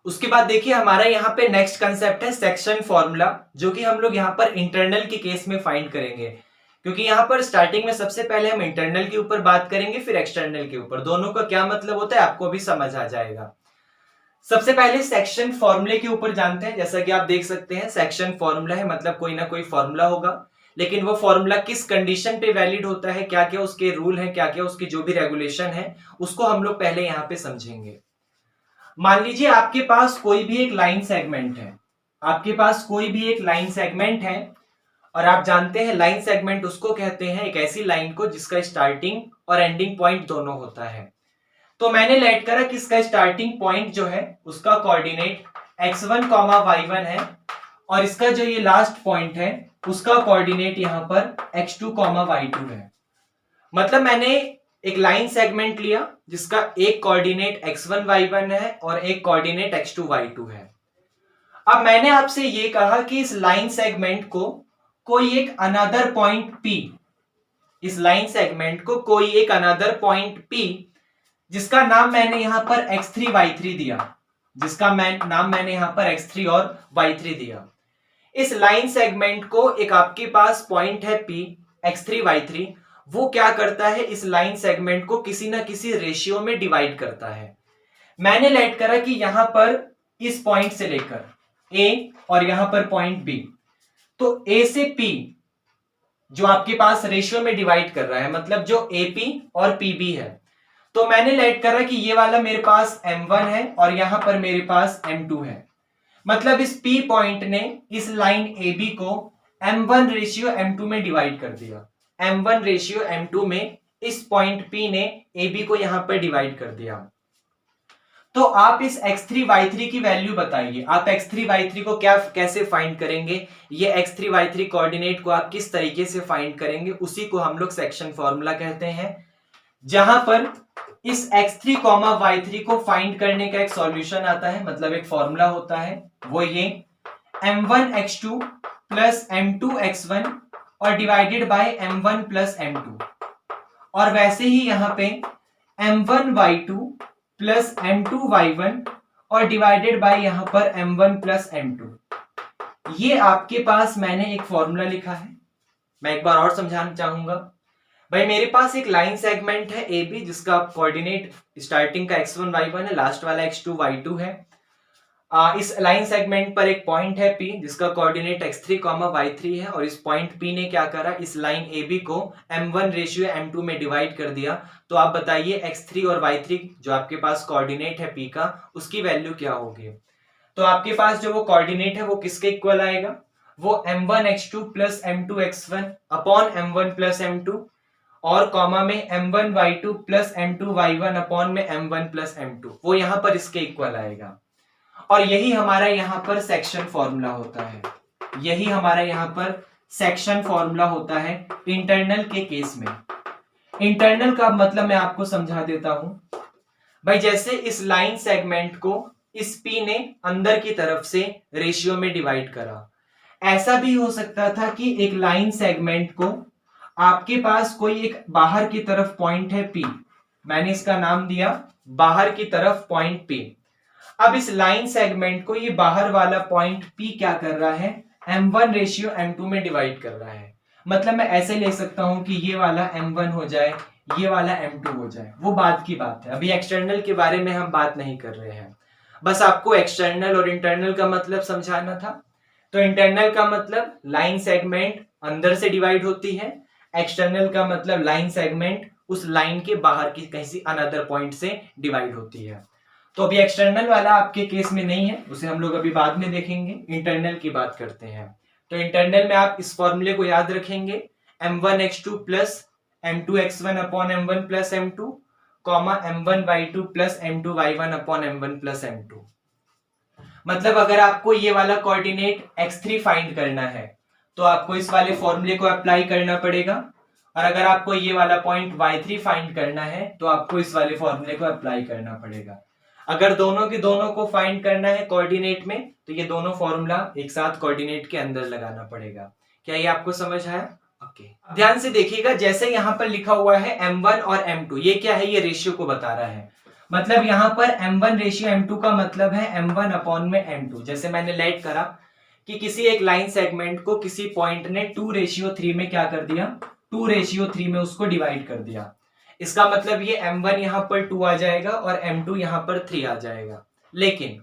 उसके बाद देखिए हमारा यहाँ पे नेक्स्ट कंसेप्ट है सेक्शन फॉर्मूला, जो कि हम लोग यहाँ पर इंटरनल के केस में फाइंड करेंगे, क्योंकि यहाँ पर स्टार्टिंग में सबसे पहले हम इंटरनल के ऊपर बात करेंगे, फिर एक्सटर्नल के ऊपर। दोनों का क्या मतलब होता है आपको भी समझ आ जाएगा। सबसे पहले सेक्शन फॉर्मूले के ऊपर जानते हैं। जैसा कि आप देख सकते हैं सेक्शन फॉर्मूला है, मतलब कोई ना कोई फॉर्मूला होगा, लेकिन वो फॉर्मूला किस कंडीशन पे वैलिड होता है, क्या क्या उसके रूल है, क्या क्या उसकी जो भी रेगुलेशन है, उसको हम लोग पहले यहाँ पे समझेंगे। मान लीजिए आपके पास कोई भी एक लाइन सेगमेंट है, आपके पास कोई भी एक लाइन सेगमेंट है, और आप जानते हैं लाइन सेगमेंट उसको कहते हैं एक ऐसी लाइन को जिसका स्टार्टिंग और एंडिंग पॉइंट दोनों होता है। तो मैंने लेट करा कि इसका स्टार्टिंग पॉइंट जो है उसका कोऑर्डिनेट x1, y1 है, और इसका जो ये लास्ट पॉइंट है उसका कोऑर्डिनेट यहां पर x2, y2 है। मतलब मैंने एक लाइन सेगमेंट लिया जिसका एक कोऑर्डिनेट x1, y1 है और एक कोऑर्डिनेट x2, y2 है। अब मैंने आपसे ये कहा कि इस लाइन सेगमेंट को कोई एक अनदर पॉइंट P, इस लाइन सेगमेंट को कोई एक अनदर पॉइंट P जिसका नाम मैंने यहां पर x3, y3 दिया, जिसका नाम मैंने यहां पर x3 और y3 दिया। इस लाइन सेगमेंट को एक आपके पास पॉइंट है P, x3, y3, वो क्या करता है इस लाइन सेगमेंट को किसी ना किसी रेशियो में डिवाइड करता है। मैंने लेट करा कि यहां पर इस पॉइंट से लेकर A और यहां पर पॉइंट B, तो A से P जो आपके पास रेशियो में डिवाइड कर रहा है, मतलब जो AP और PB है, तो मैंने लेट करा कि ये वाला मेरे पास M1 है और यहां पर मेरे पास M2 है। मतलब इस P पॉइंट ने इस लाइन AB को M1 रेशियो M2 में डिवाइड कर दिया। M1 रेशियो M2 में इस पॉइंट P ने AB को यहां पर डिवाइड कर दिया। तो आप इस x3, y3 की वैल्यू बताइए, आप x3, y3 को क्या कैसे फाइंड करेंगे, ये x3, y3 कोऑर्डिनेट को आप किस तरीके से फाइंड करेंगे, उसी को हम लोग सेक्शन फॉर्मूला कहते हैं। जहां पर इस x3, y3 को फाइंड करने का एक सॉल्यूशन आता है, मतलब एक फॉर्मूला होता है, वो ये m1 x2 plus m2 x1 और divided by m1 plus m2, और वैसे ही यहां पे m1 y2 plus m2 y1 और डिवाइडेड बाय यहां पर m1 प्लस m2। ये आपके पास मैंने एक फॉर्मूला लिखा है। मैं एक बार और समझाना चाहूंगा। भाई मेरे पास एक लाइन सेगमेंट है AB जिसका कोऑर्डिनेट स्टार्टिंग का x1, y1 है, लास्ट वाला x2, y2 है। इस लाइन सेगमेंट पर एक पॉइंट है P जिसका कोऑर्डिनेट x3, y3 है, और इस पॉइंट P ने क्या करा, इस लाइन AB को m1 रेशियो m2 में डिवाइड कर दिया। तो आप बताइए x3 और y3 जो आपके पास कोऑर्डिनेट है P का, उसकी वैल्यू क्या होगी। तो आपके पास जो वो कोऑर्डिनेट है वो किसके इक्वल आएगा, वो m1 x2 plus m2 x1 upon m1 plus m2, और कॉमा में m1 y2 plus m2 y1 upon में m1 प्लस m2, वो यहां पर इसके इक्वल आएगा। और यही हमारा यहां पर सेक्शन फॉर्मूला होता है, यही हमारा यहां पर सेक्शन फॉर्मूला होता है इंटरनल के केस में। इंटरनल का मतलब मैं आपको समझा देता हूं। भाई जैसे इस लाइन सेगमेंट को इस P ने अंदर की तरफ से रेशियो में डिवाइड करा, ऐसा भी हो सकता था कि एक लाइन सेगमेंट को आपके पास कोई एक बाहर की तरफ पॉइंट है P, मैंने इसका नाम दिया बाहर की तरफ पॉइंट P। अब इस लाइन सेगमेंट को ये बाहर वाला पॉइंट P क्या कर रहा है, m1 रेशियो m2 में डिवाइड कर रहा है। मतलब मैं ऐसे ले सकता हूं कि ये वाला m1 हो जाए, ये वाला m2 हो जाए, वो बात की बात है। अभी एक्सटर्नल के बारे में हम बात नहीं कर रहे हैं, बस आपको एक्सटर्नल और इंटरनल का मतलब समझाना था। तो इंटरनल का मतलब लाइन सेगमेंट अंदर से डिवाइड होती है, एक्सटर्नल का मतलब लाइन सेगमेंट उस लाइन के बाहर की किसी अनदर पॉइंट से डिवाइड होती है। तो अभी एक्सटर्नल वाला आपके केस में नहीं है, उसे हम लोग अभी बाद में देखेंगे। इंटरनल की बात करते हैं। तो इंटरनल में आप इस फॉर्मूले को याद रखेंगे, m1 x2 plus m2 x1 upon m1 plus m2, comma m1 y2 plus m2 y1 upon m1 plus m2। मतलब अगर आपको ये वाला कोऑर्डिनेट x3 फाइंड करना है तो आपको इस वाले फॉर्मूले को अप्लाई करना पड़ेगा, और अगर आपको ये वाला पॉइंट y3 फाइंड करना है तो आपको इस वाले फॉर्मूले को अप्लाई करना पड़ेगा। अगर दोनों के दोनों को फाइंड करना है कोऑर्डिनेट में, तो ये दोनों फॉर्मूला एक साथ कोऑर्डिनेट के अंदर लगाना पड़ेगा। क्या ये आपको समझ आया? ओके, ध्यान से देखिएगा, जैसे यहां पर लिखा हुआ है m1 और m2, ये क्या है, ये रेशियो को बता रहा है। मतलब यहाँ पर m1 रेशियो m2 का मतलब है m1 अपॉन में m2। जैसे मैंने लेट करा कि किसी एक लाइन सेगमेंट को किसी पॉइंट ने 2:3 में क्या कर दिया, 2:3 में उसको डिवाइड कर दिया। इसका मतलब ये m1 यहाँ पर 2 आ जाएगा और m2 यहाँ पर 3 आ जाएगा। लेकिन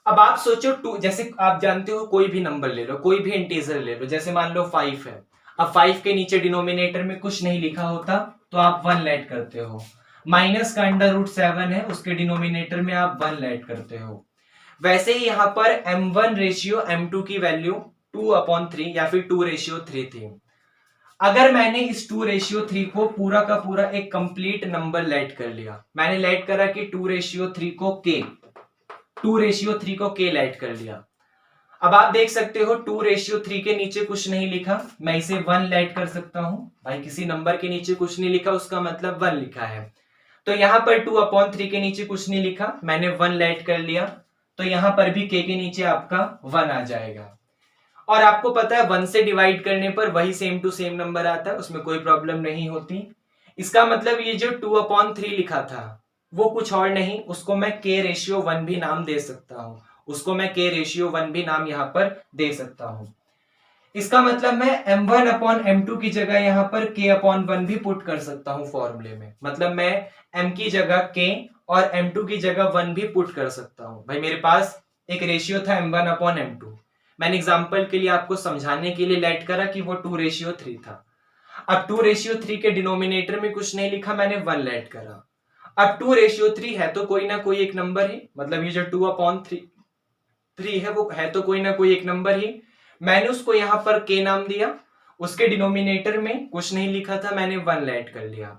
अब आप सोचो 2, जैसे आप जानते हो कोई भी नंबर ले लो, कोई भी इंटीजर ले लो, जैसे मान लो 5 है। अब 5 के नीचे डिनोमिनेटर में कुछ नहीं लिखा होता तो आप 1 लेट करते हो। माइनस का √7 है, उसके डिनोमिनेटर में आप 1 लेट करते हो। वैसे ही यहाँ पर m1 रेशियो m2 की वैल्यू 2/3 या फिर 2:3 थी। अगर मैंने इस 2:3 को पूरा का पूरा एक कंप्लीट नंबर लेट कर लिया, मैंने लेट करा कि 2:3 को k लेट कर लिया। अब आप देख सकते हो 2:3 के नीचे कुछ नहीं लिखा, मैं इसे 1 लेट कर सकता हूं। भाई किसी नंबर के नीचे कुछ नहीं लिखा उसका मतलब 1 लिखा है। तो यहां पर 2/3 के नीचे कुछ नहीं लिखा, मैंने 1 लेट कर लिया, तो यहां पर भी k के नीचे आपका 1 आ जाएगा। और आपको पता है 1 से डिवाइड करने पर वही सेम टू सेम नंबर आता है, उसमें कोई प्रॉब्लम नहीं होती। इसका मतलब ये जो 2/3 लिखा था वो कुछ और नहीं, उसको मैं k/1 भी नाम दे सकता हूं, उसको मैं k/1 भी नाम यहां पर दे सकता हूं। इसका मतलब मैं m1/m2 की जगह यहां पर k/1 भी पुट कर सकता हूं फॉर्मूले में। मतलब मैं m की जगह k और m2 की जगह 1 भी पुट कर सकता हूं। भाई मेरे पास एक रेशियो था m1/m2, मैंने एग्जांपल के लिए आपको समझाने के लिए लेट करा कि वो 2:3 था। अब 2:3 के डिनोमिनेटर में कुछ नहीं लिखा, मैंने 1 लेट करा। अब 2:3 है तो कोई ना कोई एक नंबर ही, मतलब ये जो 2/3 है वो है तो कोई ना कोई एक नंबर ही। मैंने उसको यहां पर k नाम दिया, उसके डिनोमिनेटर में कुछ नहीं लिखा था, मैंने 1 लेट कर लिया।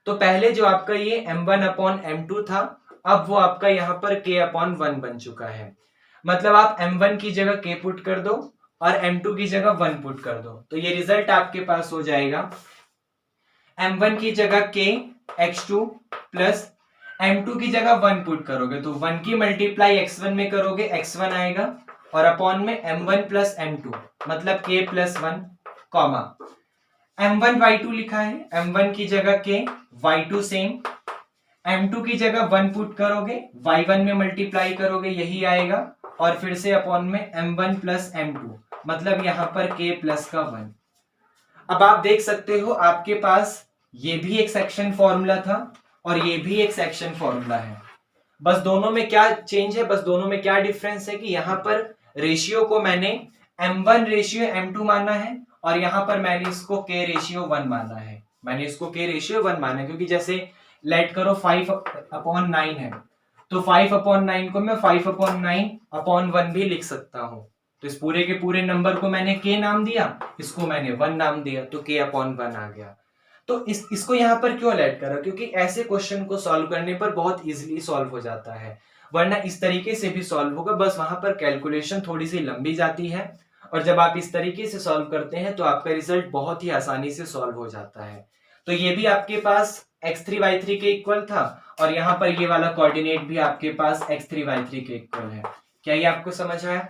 तो पहले जो आपका ये m1/m2 था, अब वो आपका यहां पर k/1 बन चुका है। मतलब आप m1 की जगह k पुट कर दो और m2 की जगह 1 पुट कर दो, तो ये रिजल्ट आपके पास हो जाएगा m1 की जगह k x2 प्लस m2 की जगह 1 पुट करोगे तो 1 की मल्टीप्लाई x1 में करोगे x1 आएगा और अपॉन में m1 प्लस m2 मतलब k plus 1 comma m1 y2 लिखा है, m1 की जगह k y2 सेम, m2 की जगह 1 पुट करोगे y1 में मल्टीप्लाई करोगे यही आएगा और फिर से अपॉन में m1 प्लस m2 मतलब यहां पर k प्लस का 1। अब आप देख सकते हो आपके पास ये भी एक सेक्शन फॉर्मूला था और ये भी एक सेक्शन फॉर्मूला है। बस दोनों में क्या चेंज है, बस दोनों में क्या डिफरेंस है कि यहां पर रेशियो को मैंने m1 रेशियो m2 माना है और यहां पर मैंने इसको k/1 माना है। मैंने इसको k/1 माना है क्योंकि जैसे लेट करो 5/9 है तो 5/9 को मैं 5/9/1 भी लिख सकता हूं। तो इस पूरे के पूरे नंबर को मैंने k नाम दिया, इसको मैंने 1 नाम दिया, तो k/1 आ गया। तो इसको यहां पर क्यों लेट करा, क्योंकि ऐसे क्वेश्चन को सॉल्व करने पर बहुत इजीली सॉल्व हो जाता है, वरना इस तरीके से भी सॉल्व होगा, बस वहां पर कैलकुलेशन थोड़ी सी लंबी जाती है। और जब आप इस तरीके से सॉल्व करते हैं तो आपका रिजल्ट बहुत ही आसानी से सॉल्व हो जाता है। तो ये भी आपके पास x3y3 के इक्वल था और यहाँ पर ये वाला कोऑर्डिनेट भी आपके पास x3y3 के इक्वल है। क्या ये आपको समझ आया?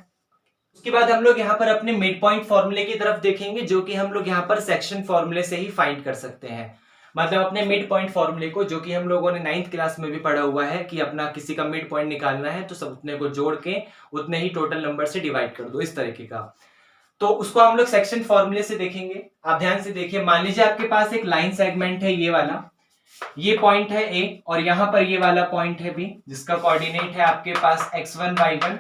उसके बाद हम लोग यहाँ पर अपने मिड पॉइंट फॉर्मूले की तरफ देखेंगे, जो कि हम लोग यहाँ पर सेक्शन फॉर्मूले से ही फाइंड कर सकते हैं। मतलब अपने मिड पॉइंट फॉर्मूले को, जो कि हम लोगों ने 9th क्लास में भी पढ़ा हुआ है कि अपना किसी का मिड पॉइंट निकालना है तो सब उतने को जोड़ के उतने ही टोटल नंबर से डिवाइड कर दो, इस तरीके का। तो उसको हम लोग सेक्शन फॉर्मूले से देखेंगे। आप ध्यान से देखिए, मान लीजिए आपके पास एक लाइन सेगमेंट है, ये वाला, ये पॉइंट है A और यहाँ पर ये वाला पॉइंट है B, जिसका कोऑर्डिनेट है आपके पास x1 y1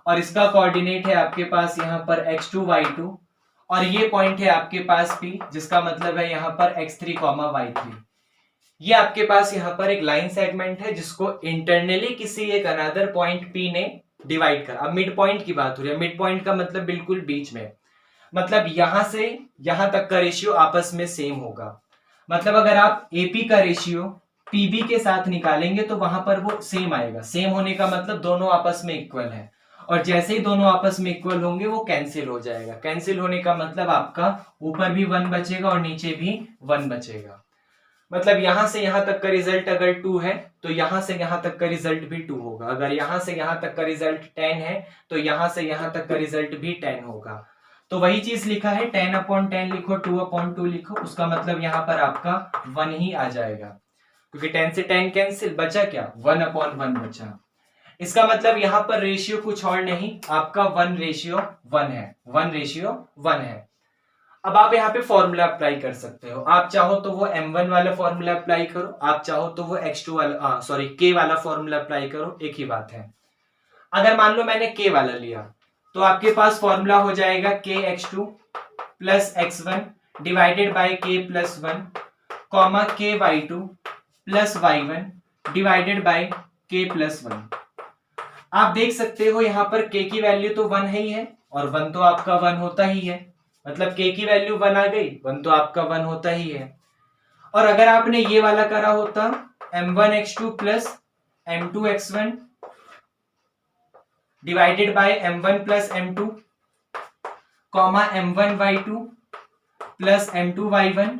और इसका कोऑर्डिनेट है आपके पास यहाँ पर x2 y2 और ये पॉइंट है आपके पास P, जिसका मतलब है यहाँ पर x3 y3। ये आपके पास यहाँ पर एक लाइन सेगमेंट है जिसको इंटरनली किसी एक अनदर पॉइंट P ने डिवाइड कर। अब मिड पॉइंट की बात हो रही है, मिड पॉइंट का मतलब बिल्कुल बीच में, मतलब यहां से यहां तक का रेशियो आपस में सेम होगा। मतलब अगर आप एपी का रेशियो पीबी के साथ निकालेंगे तो वहां पर वो सेम आएगा। सेम होने का मतलब दोनों आपस में इक्वल है और जैसे ही दोनों आपस में इक्वल होंगे वो कैंसिल हो जाएगा। कैंसिल होने का मतलब आपका ऊपर भी 1 बचेगा और नीचे भी 1 बचेगा। मतलब यहां से यहां तक का रिजल्ट अगर 2 है तो यहां से यहां तक का रिजल्ट भी 2 होगा। अगर यहां से यहां तक का रिजल्ट 10 है तो यहां से यहां तक का रिजल्ट भी 10 होगा। तो वही चीज लिखा है, 10/10 लिखो, 2/2 लिखो, उसका मतलब यहाँ पर आपका 1 ही आ जाएगा। क्योंकि 10 से 10 कैंसिल, बचा क्या 1/1 बचा। इसका मतलब यहाँ पर रेशियो कुछ और नहीं, आपका 1:1 है, 1:1 है। अब आप यहाँ पे फॉर्मूला अप्लाई कर सकते हो, आप चाहो तो वो m1 वाला फॉर्मूला अप्लाई करो, आप चाहो तो वो x2 वाला k वाला फॉर्मूला अप्लाई करो, एक ही बात है। अगर मान लो मैंने k वाला लिया तो आपके पास फॉर्मूला हो जाएगा kx2 plus x1 divided by k plus 1 comma ky2 plus y1 divided by k plus 1। आप देख सकते हो यहाँ पर k की वैल्यू तो 1 ही है और 1 तो आपका 1 होता ही है, मतलब k की वैल्यू 1 आ गई, 1 तो आपका 1 होता ही है। और अगर आपने ये वाला करा होता m1x2 plus m2x1 divided by m1 plus m2 comma m1y2 plus m2y1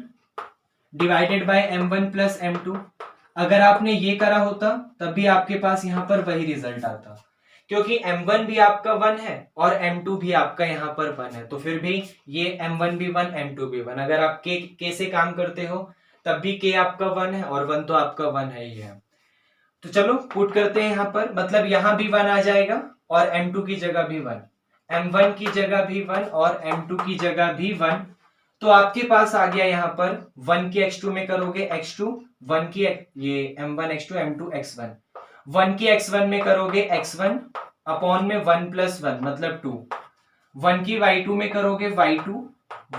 divided by m1 plus m2, अगर आपने ये करा होता तब भी आपके पास यहाँ पर वही रिजल्ट आता, क्योंकि m1 भी आपका 1 है और m2 भी आपका यहाँ पर 1 है, तो फिर भी ये m1 भी 1 m2 भी 1, अगर आप k से काम करते हो तब भी k आपका 1 है और 1 तो आपका 1 है ही है। तो चलो पुट करते हैं यहाँ पर, मतलब यहाँ भी 1 आ जाएगा और m2 की जगह भी 1, m1 की जगह भी 1 और m2 की जगह भी 1, तो आपके पास आ गया यहाँ पर 1 की x2 में करोगे x2, 1 की ये m1 x2 m2 x1, 1 की x1 में करोगे x1 अपॉन में 1 प्लस 1 मतलब 2, 1 की y2 में करोगे y2,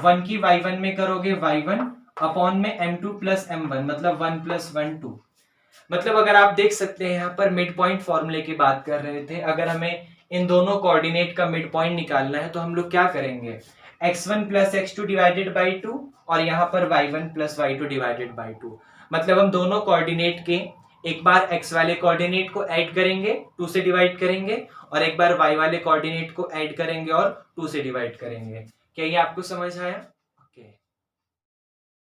1 की y1 में करोगे y1 अपॉन में m2 प्लस m1 मतलब 1 प्लस 1 2। मतलब अगर आप देख सकते हैं यहाँ पर मिड पॉइंट फॉर्मूले की बात कर रहे थे, अगर हमें इन दोनों कोऑर्डिनेट का मिड पॉइंट निकालना है तो हम लोग क्या करेंगे, x1 plus x2 divided by 2 और यहाँ पर y1 plus y2 divided by 2, मतलब हम दोनों कोऑर्डिनेट के एक बार x वाले कोऑर्डिनेट को ऐड करेंगे 2 से डिवाइड करेंगे और एक बार y वाले कोऑर्डिनेट को ऐड करेंगे और 2 से डिवाइड करेंगे। क्या ये आपको समझ आया?